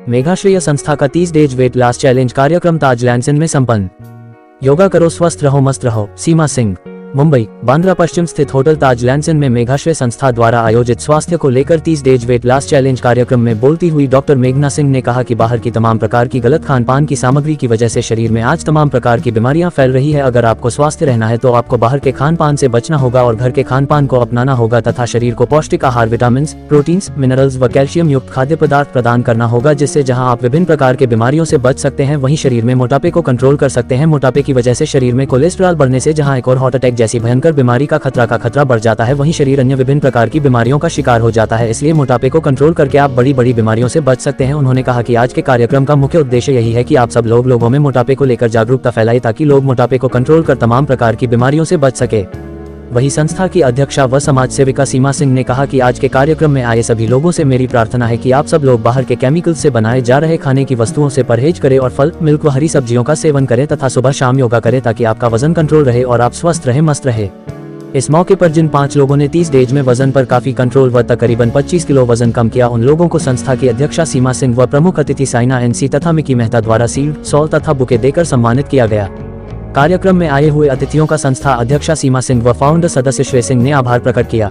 मेघाश्रेय संस्था का 30 days weight loss challenge कार्यक्रम ताज लैंसन में संपन्न। योगा करो स्वस्थ रहो मस्त रहो। सीमा सिंह। मुंबई, बांद्रा पश्चिम स्थित होटल ताज लैंसन में मेघाश्रय संस्था द्वारा आयोजित स्वास्थ्य को लेकर 30 डेज वेट लॉस चैलेंज कार्यक्रम में बोलती हुई डॉक्टर मेघना सिंह ने कहा कि बाहर की तमाम प्रकार की गलत खान पान की सामग्री की वजह से शरीर में आज तमाम प्रकार की बीमारियां फैल रही है। अगर आपको स्वस्थ रहना है तो आपको बाहर के खान पान से बचना होगा और घर के खान पान को अपनाना होगा तथा शरीर को पौष्टिक आहार, विटामिन, प्रोटीन्स, मिनरल्स व कैल्शियम युक्त खाद्य पदार्थ प्रदान करना होगा, जिससे जहां आप विभिन्न प्रकार के बीमारियों से बच सकते हैं वहीं शरीर में मोटापे को कंट्रोल कर सकते हैं। मोटापे की वजह से शरीर में कोलेस्ट्रॉल बढ़ने से जहां एक और हार्ट अटैक जैसी भयंकर बीमारी का खतरा बढ़ जाता है, वहीं शरीर अन्य विभिन्न प्रकार की बीमारियों का शिकार हो जाता है। इसलिए मोटापे को कंट्रोल करके आप बड़ी बड़ी बीमारियों से बच सकते हैं। उन्होंने कहा कि आज के कार्यक्रम का मुख्य उद्देश्य यही है कि आप सब लोगों में मोटापे को लेकर जागरूकता फैलाए ताकि लोग मोटापे को कंट्रोल कर तमाम प्रकार की बीमारियों से बच सके। वही संस्था की अध्यक्षा व समाज सेविका सीमा सिंह ने कहा कि आज के कार्यक्रम में आए सभी लोगों से मेरी प्रार्थना है कि आप सब लोग बाहर के केमिकल से बनाए जा रहे खाने की वस्तुओं से परहेज करें और फल, मिल्क व हरी सब्जियों का सेवन करें तथा सुबह शाम योगा करें ताकि आपका वजन कंट्रोल रहे और आप स्वस्थ रहे मस्त रहे। इस मौके पर जिन 5 लोगों ने 30 डेज में वजन पर काफी कंट्रोल व तकरीबन 25 किलो वजन कम किया, उन लोगों को संस्था की अध्यक्षा सीमा सिंह व प्रमुख अतिथि साइना एनसी तथा मिकी मेहता द्वारा सील्ड, सॉल तथा बुके देकर सम्मानित किया गया। कार्यक्रम में आए हुए अतिथियों का संस्था अध्यक्षा सीमा सिंह व फाउंडर सदस्य श्रेय सिंह ने आभार प्रकट किया।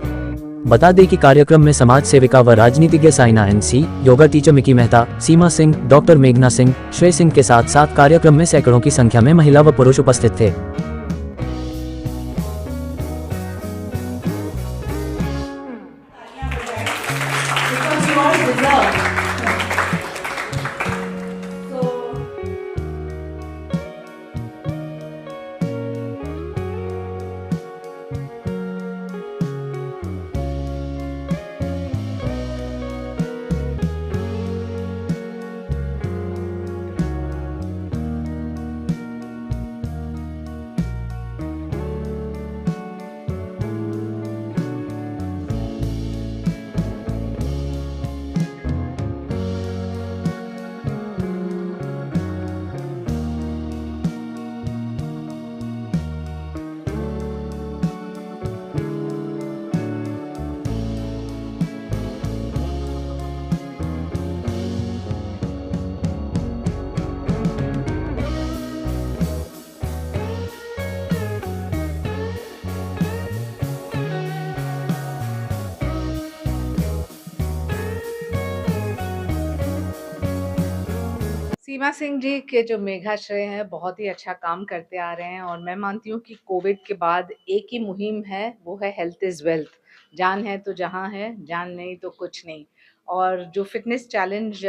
बता दें कि कार्यक्रम में समाज सेविका व राजनीतिज्ञ Shaina NC, yoga teacher Mickey Mehta, Seema Singh, doctor मेघना सिंह, श्रेय सिंह के साथ साथ कार्यक्रम में सैकड़ों की संख्या में महिला व पुरुष उपस्थित थे। सीमा सिंह जी के जो मेघाश्रय हैं बहुत ही अच्छा काम करते आ रहे हैं और मैं मानती हूँ कि कोविड के बाद एक ही मुहिम है, वो है हेल्थ इज़ वेल्थ। जान है तो जहाँ है, जान नहीं तो कुछ नहीं। और जो फिटनेस चैलेंज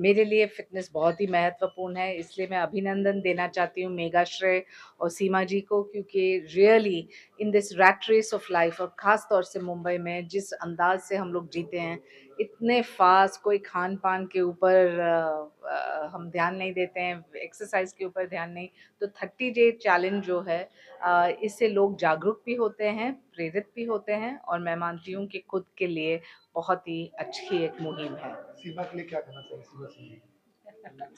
मेरे लिए फिटनेस बहुत ही महत्वपूर्ण है, इसलिए मैं अभिनंदन देना चाहती हूँ मेघाश्रय और सीमा जी को, क्योंकि really in this rat race of life और ख़ास तौर से मुंबई में जिस अंदाज से हम लोग जीते हैं, इतने फास्ट, कोई खान पान के ऊपर हम ध्यान नहीं देते हैं, एक्सरसाइज के ऊपर ध्यान नहीं, तो 30 डे चैलेंज जो है इससे लोग जागरूक भी होते हैं, प्रेरित भी होते हैं और मैं मानती हूँ कि खुद के लिए बहुत ही अच्छी एक मुहिम है। सीमा के लिए क्या कहना चाहिए सीमा Singh?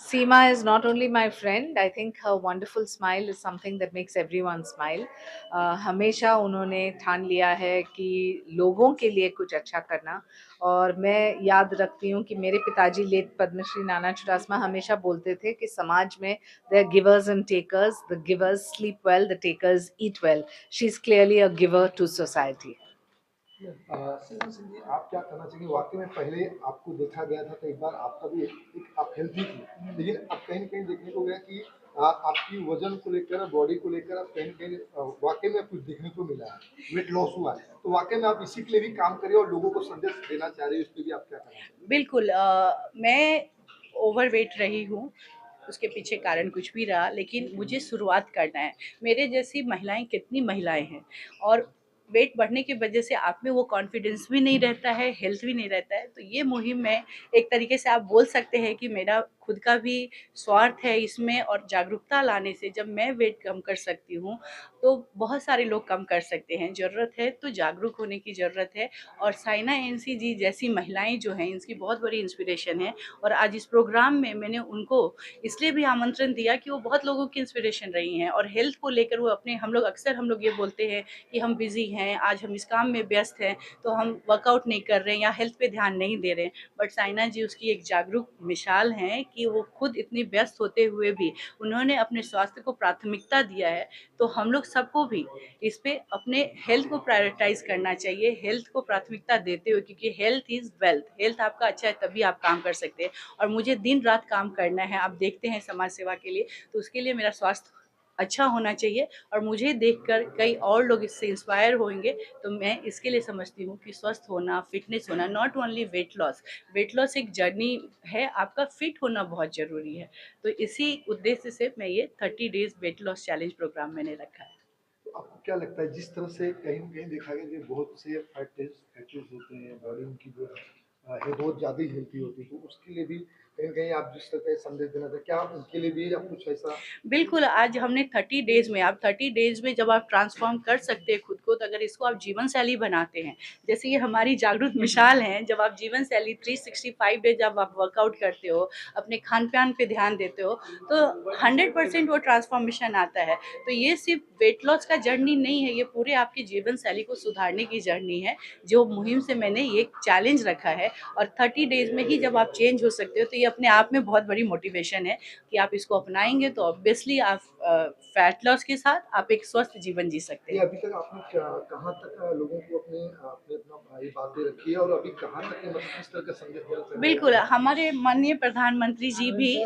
Seema is not only my friend, I think her wonderful smile is something that makes everyone smile. हमेशा उन्होंने ठान लिया है कि लोगों के लिए कुछ अच्छा करना, और मैं याद रखती हूँ कि मेरे पिताजी लेट पद्मश्री नाना चुडासमा हमेशा बोलते थे कि समाज में there are givers and takers, the givers sleep well, the takers eat well. She is clearly a giver to society. सीमा सिंह जी, आप क्या कहना चाहिए? वाकई में पहले आपको देखा गया था तो एक बार आपका भी एक आप हेल्थी थी, लेकिन अब कहीं न कहीं देखने को गया कि आपकी वजन को लेकर, बॉडी को लेकर अब कहीं न कहीं वाकई में कुछ देखने को मिला है, वेट लॉस हुआ है। तो वाकई में आप इसी के लिए भी काम कर रहे हो और लोगों को संदेश देना चाह रहे हो, इस पे भी आप क्या कहना चाहेंगे? बिल्कुल मैं ओवरवेट रही हूँ, उसके पीछे कारण कुछ भी रहा, लेकिन मुझे शुरुआत करना है। मेरे जैसी महिलाएं कितनी महिलाएं हैं, और वेट बढ़ने की वजह से आप में वो कॉन्फिडेंस भी नहीं रहता है, हेल्थ भी नहीं रहता है। तो ये मुहिम में एक तरीके से आप बोल सकते हैं कि मेरा खुद का भी स्वार्थ है इसमें, और जागरूकता लाने से जब मैं वेट कम कर सकती हूँ तो बहुत सारे लोग कम कर सकते हैं। ज़रूरत है तो जागरूक होने की ज़रूरत है। और साइना एनसी जी जैसी महिलाएं जो हैं, इनकी बहुत बड़ी इंस्पिरेशन है। और आज इस प्रोग्राम में मैंने उनको इसलिए भी आमंत्रण दिया कि वो बहुत लोगों की इंस्पिरेशन रही हैं, और हेल्थ को लेकर वो अपने, हम लोग ये बोलते हैं कि हम बिजी हैं, आज हम इस काम में व्यस्त हैं, तो हम वर्कआउट नहीं कर रहे हैं या हेल्थ पे ध्यान नहीं दे रहे हैं। बट साइना जी उसकी एक जागरूक मिसाल हैं कि वो खुद इतनी व्यस्त होते हुए भी उन्होंने अपने स्वास्थ्य को प्राथमिकता दिया है। तो हम लोग सबको भी इस पे अपने हेल्थ को प्रायोरिटाइज करना चाहिए, हेल्थ को प्राथमिकता देते हुए, क्योंकि हेल्थ इज़ वेल्थ। हेल्थ आपका अच्छा है तभी आप काम कर सकते हैं। और मुझे दिन रात काम करना है, आप देखते हैं समाज सेवा के लिए, तो उसके लिए मेरा स्वास्थ्य अच्छा होना चाहिए। और मुझे देखकर कई और लोग इससे इंस्पायर होंगे। तो मैं इसके लिए समझती हूँ कि स्वस्थ होना, फिटनेस होना, नॉट ओनली वेट लॉस एक जर्नी है, आपका फिट होना बहुत ज़रूरी है। तो इसी उद्देश्य से मैं ये 30 days weight loss challenge program मैंने रखा है। तो आपको क्या लगता है, जिस तरह से कहीं न कहीं देखा गया कि बहुत से फैटिस होते हैं, बॉडी उनकी जो है बहुत ज़्यादा ही हेल्थी होती है, तो उसके लिए भी कहीं न कहीं आप जिस तरह का संदेश देना चाहें, क्या आप उनके लिए भी आप कुछ ऐसा? बिल्कुल, आज हमने 30 डेज़ में, आप 30 डेज़ में जब आप ट्रांसफ़ॉर्म कर सकते हैं खुद को, तो अगर इसको आप जीवन शैली बनाते हैं, जैसे ये हमारी जागरूक मिसाल हैं, जब आप जीवन शैली 365 डेज़ जब आप वर्कआउट करते हो, अपने खान-पान पे ध्यान देते हो, तो 100% वो ट्रांसफ़ॉर्मेशन आता है। तो ये सिर्फ़ वेट लॉस का जर्नी नहीं है, ये पूरे आपकी जीवन शैली को सुधारने की जर्नी है, जो मुहिम से मैंने ये चैलेंज रखा है। और 30 डेज़ में ही जब आप चेंज हो सकते हो, तो ये अपने आप में बहुत बड़ी मोटिवेशन है कि आप इसको अपनाएँगे तो ऑब्वियसली आप फैट लॉस के साथ आप एक स्वस्थ जीवन जी सकते ये हैं। अभी तक आपने कहाँ तक लोगों को अपने अपने अपना ये बातें रखी है, और अभी कहाँ तक मतलब किस तरह का संदेश देना चाहते बिल्कुल, हैं? हमारे माननीय प्रधानमंत्री जी भी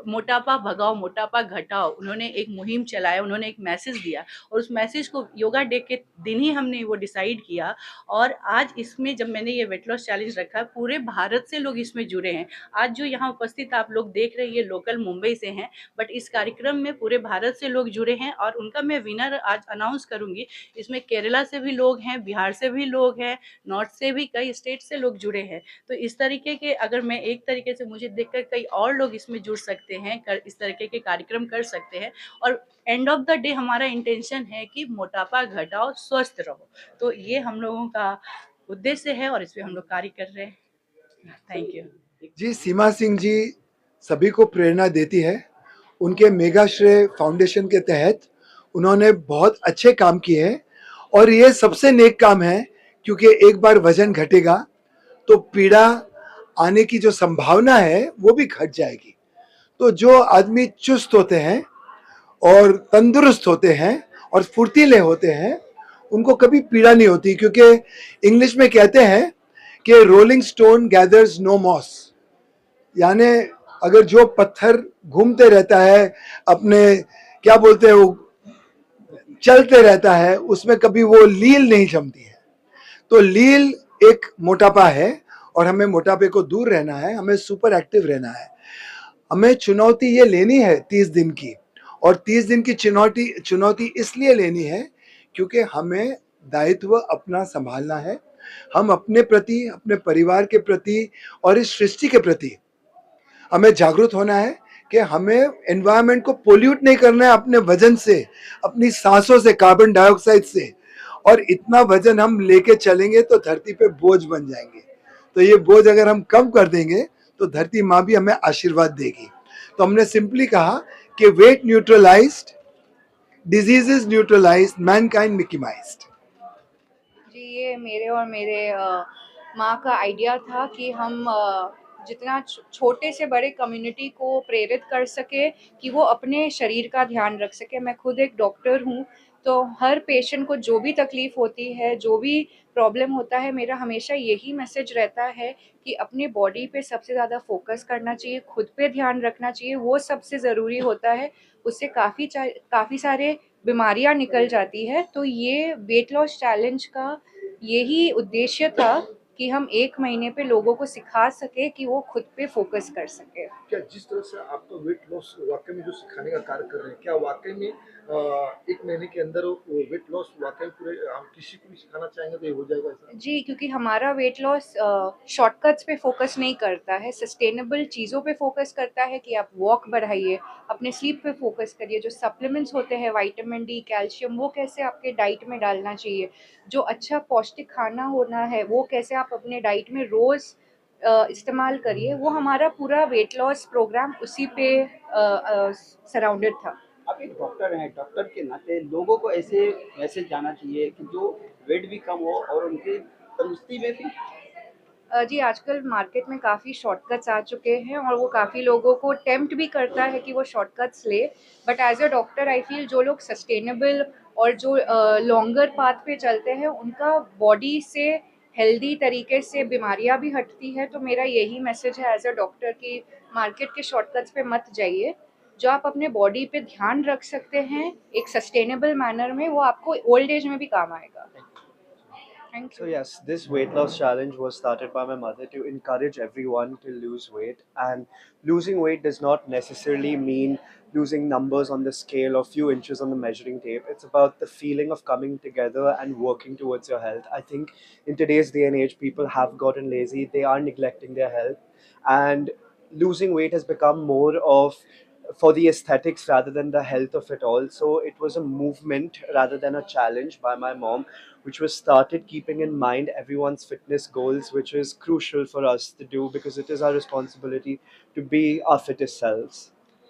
मोटापा भगाओ, मोटापा घटाओ, उन्होंने एक मुहिम चलाया, उन्होंने एक मैसेज दिया, और उस मैसेज को योगा डे के दिन ही हमने वो डिसाइड किया। और आज इसमें जब मैंने ये वेट लॉस चैलेंज रखा, पूरे भारत से लोग इसमें जुड़े हैं। आज जो यहाँ उपस्थित आप लोग देख रहे हैं, ये लोकल मुंबई से हैं, बट इस कार्यक्रम में पूरे भारत से लोग जुड़े हैं, और उनका मैं विनर आज अनाउंस करूँगी। इसमें केरला से भी लोग हैं, बिहार से भी लोग हैं, नॉर्थ से भी, कई स्टेट से लोग जुड़े हैं। तो इस तरीके के, अगर मैं एक तरीके से, मुझे देखकर कई और लोग इसमें जुड़ सकते हैं, इस तरीके के कार्यक्रम कर सकते हैं। और एंड ऑफ द डे हमारा इंटेंशन है कि मोटापा घटाओ, स्वस्थ रहो। तो ये हम लोगों का उद्देश्य है, और इस पे हम लोग कार्य कर रहे हैं। Thank you. जी, सीमा सिंह जी सभी को प्रेरणा देती है। उनके मेगाश्रेय फाउंडेशन के तहत उन्होंने बहुत अच्छे काम किए हैं, और ये सबसे नेक काम है, क्योंकि एक बार वजन घटेगा तो पीड़ा आने की जो संभावना है वो भी घट जाएगी। तो जो आदमी चुस्त होते हैं और तंदुरुस्त होते हैं और फुर्तीले होते हैं, उनको कभी पीड़ा नहीं होती, क्योंकि इंग्लिश में कहते हैं कि rolling stone gathers no moss. यानी अगर जो पत्थर घूमते रहता है, अपने क्या बोलते हैं वो, चलते रहता है, उसमें कभी वो लील नहीं जमती है। तो लील एक मोटापा है, और हमें मोटापे को दूर रहना है, हमें सुपर एक्टिव रहना है। हमें चुनौती ये लेनी है 30 दिन की, और 30 दिन की चुनौती इसलिए लेनी है क्योंकि हमें दायित्व अपना संभालना है। हम अपने प्रति, अपने परिवार के प्रति और इस सृष्टि के प्रति हमें जागरूक होना है कि हमें एनवायरनमेंट को पोल्यूट नहीं करना है अपने वजन से, अपनी सांसों से, कार्बन डाइऑक्साइड से। और इतना वजन हम लेके चलेंगे तो धरती पे बोझ बन जाएंगे। तो ये बोझ अगर हम कम कर देंगे तो धरती माँ भी हमें आशीर्वाद देगी। तो हमने सिंपली कहा कि weight neutralized, diseases neutralized, mankind minimized. जी, ये मेरे और मेरे माँ का आइडिया था कि हम जितना छोटे से बड़े कम्युनिटी को प्रेरित कर सके कि वो अपने शरीर का ध्यान रख सके। मैं खुद एक डॉक्टर हूँ, तो हर पेशेंट को जो भी तकलीफ़ होती है, जो भी प्रॉब्लम होता है, मेरा हमेशा यही मैसेज रहता है कि अपनी बॉडी पे सबसे ज़्यादा फ़ोकस करना चाहिए, खुद पे ध्यान रखना चाहिए, वो सबसे ज़रूरी होता है। उससे काफ़ी सारे बीमारियाँ निकल जाती है। तो ये वेट लॉस चैलेंज का यही उद्देश्य था कि हम 1 महीने पे लोगों को सिखा सके कि वो खुद पे फोकस कर सके। क्या जिस तरह से आपका वेट लॉस वाकई में जो सिखाने का कार्य कर रहे हैं, क्या वाकई में 1 महीने के अंदर वो वेट लॉस वाकई पूरे हम किसी को भी सिखाना चाहेंगे तो ये हो जाएगा ऐसा? जी, क्योंकि हमारा वेट लॉस शॉर्टकट्स पे फोकस नहीं करता है, सस्टेनेबल चीज़ों पे फोकस करता है कि आप वॉक बढ़ाइए, अपने स्लीप पे फोकस करिए, जो सप्लीमेंट्स होते हैं विटामिन डी, कैल्शियम वो कैसे आपके डाइट में डालना चाहिए, जो अच्छा पौष्टिक खाना होना है वो कैसे आप अपने डाइट में रोज़ इस्तेमाल करिए, वो हमारा पूरा वेट लॉस प्रोग्राम उसी पे सराउंडेड था। आप एक डॉक्टर हैं, डॉक्टर के नाते लोगों को ऐसे मैसेज जाना चाहिए कि जो वेट भी कम हो और उनकी तंदुरुस्ती में भी। जी, आजकल मार्केट में काफ़ी शॉर्टकट्स आ चुके हैं और वो काफ़ी लोगों को टेम्प्ट भी करता है कि वो शॉर्टकट्स ले। But as a doctor I feel जो लोग सस्टेनेबल और जो लॉन्गर पाथ पे चलते हैं, उनका बॉडी से हेल्दी तरीके से बीमारियाँ भी हटती है। तो मेरा यही मैसेज है एज़ अ डॉक्टर कि मार्केट के शॉर्टकट्स पे मत जाइए। जो आप अपने बॉडी पे ध्यान रख सकते हैं, एक सस्टेनेबल मैनर में, वो आपको ओल्ड एज में भी काम आएगा। Thank So you. yes, this weight loss challenge was started by my mother to encourage everyone to lose weight. And losing weight does not necessarily mean losing numbers on the scale or few inches on the measuring tape. It's about the feeling of coming together and working towards your health. I think in today's day and age, people have gotten lazy. They are neglecting their health, and losing weight has become more of for the aesthetics rather than the health of it all. So it was a movement rather than a challenge by my mom, which was started keeping in mind everyone's fitness goals, which is crucial for us to do because it is our responsibility to be our fittest selves.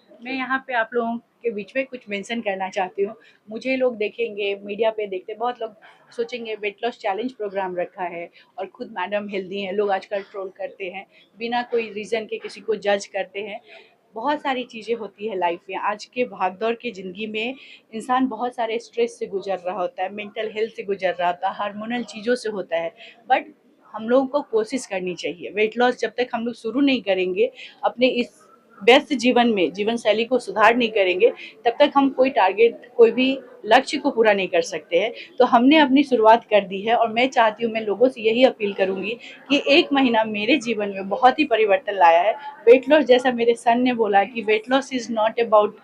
मैं यहाँ पे आप लोगों के बीच में कुछ mention करना चाहती हूँ। मुझे लोग देखेंगे, मीडिया पे देखते, बहुत लोग सोचेंगे वेट लॉस चैलेंज प्रोग्राम रखा है और खुद मैडम हेल्दी हैं। लोग आजकल ट्रोल करते हैं, बिना कोई रीज़न के किसी को जज करते हैं। बहुत सारी चीज़ें होती है लाइफ में। आज के भागदौड़ की ज़िंदगी में इंसान बहुत सारे स्ट्रेस से गुजर रहा होता है, मेंटल हेल्थ से गुजर रहा होता है, हार्मोनल चीज़ों से होता है। बट हम लोगों को कोशिश करनी चाहिए। वेट लॉस जब तक हम लोग शुरू नहीं करेंगे, अपने इस व्यस्त जीवन में जीवन शैली को सुधार नहीं करेंगे, तब तक हम कोई टारगेट, कोई भी लक्ष्य को पूरा नहीं कर सकते हैं। तो हमने अपनी शुरुआत कर दी है और मैं चाहती हूँ, मैं लोगों से यही अपील करूँगी कि 1 महीना मेरे जीवन में बहुत ही परिवर्तन लाया है। वेट लॉस, जैसा मेरे सन ने बोला कि weight loss is not about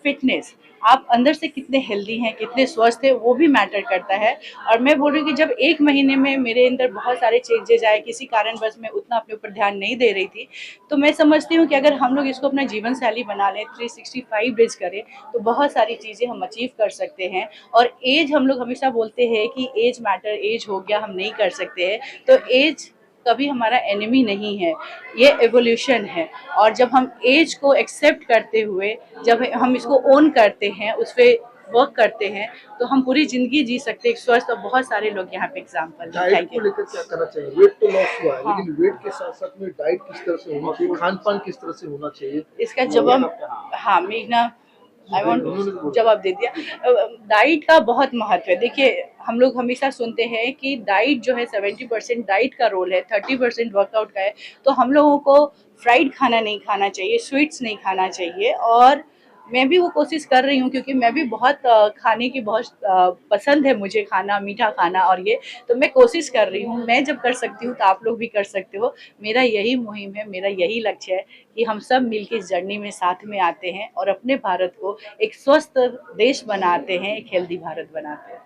fitness. आप अंदर से कितने हेल्दी हैं, कितने स्वस्थ हैं, वो भी मैटर करता है। और मैं बोल रही हूँ कि जब 1 महीने में मेरे अंदर बहुत सारे चेंजेज आए, किसी कारणवश मैं उतना अपने ऊपर ध्यान नहीं दे रही थी, तो मैं समझती हूँ कि अगर हम लोग इसको अपना जीवन शैली बना लें, 365 डेज करें, तो बहुत सारी चीज़ें हम अचीव कर सकते हैं। और एज, हम लोग हमेशा बोलते हैं कि एज मैटर, एज हो गया हम नहीं कर सकते हैं, तो एज कभी हमारा एनिमी नहीं है, ये एवोल्यूशन है। और जब हम एज को एक्सेप्ट करते हुए, जब हम इसको ओन करते हैं, उस पर वर्क करते हैं, तो हम पूरी ज़िंदगी जी सकते हैं स्वस्थ। और बहुत सारे लोग यहाँ पे एग्जाम्पल हैं। डाइट थैंक को यू। लेकर क्या करना चाहिए? वेट तो लॉस हुआ है, हाँ। लेकिन वेट के साथ साथ में डाइट किस तरह से होनी चाहिए, खान पान किस तरह से होना चाहिए? इसका जवाब, हाँ, मीना आई वांट जवाब दे दिया। डाइट का बहुत महत्व है। देखिए, हम लोग हमेशा सुनते हैं कि डाइट जो है 70% डाइट का रोल है, 30% वर्कआउट का है। तो हम लोगों को फ्राइड खाना नहीं खाना चाहिए, स्वीट्स नहीं खाना चाहिए। और मैं भी वो कोशिश कर रही हूँ, क्योंकि मैं भी बहुत खाने की बहुत पसंद है मुझे, खाना, मीठा खाना। और ये तो मैं कोशिश कर रही हूँ। मैं जब कर सकती हूँ तो आप लोग भी कर सकते हो। मेरा यही मुहिम है, मेरा यही लक्ष्य है कि हम सब मिलकर इस जर्नी में साथ में आते हैं और अपने भारत को एक स्वस्थ देश बनाते हैं, एक हेल्दी भारत बनाते हैं।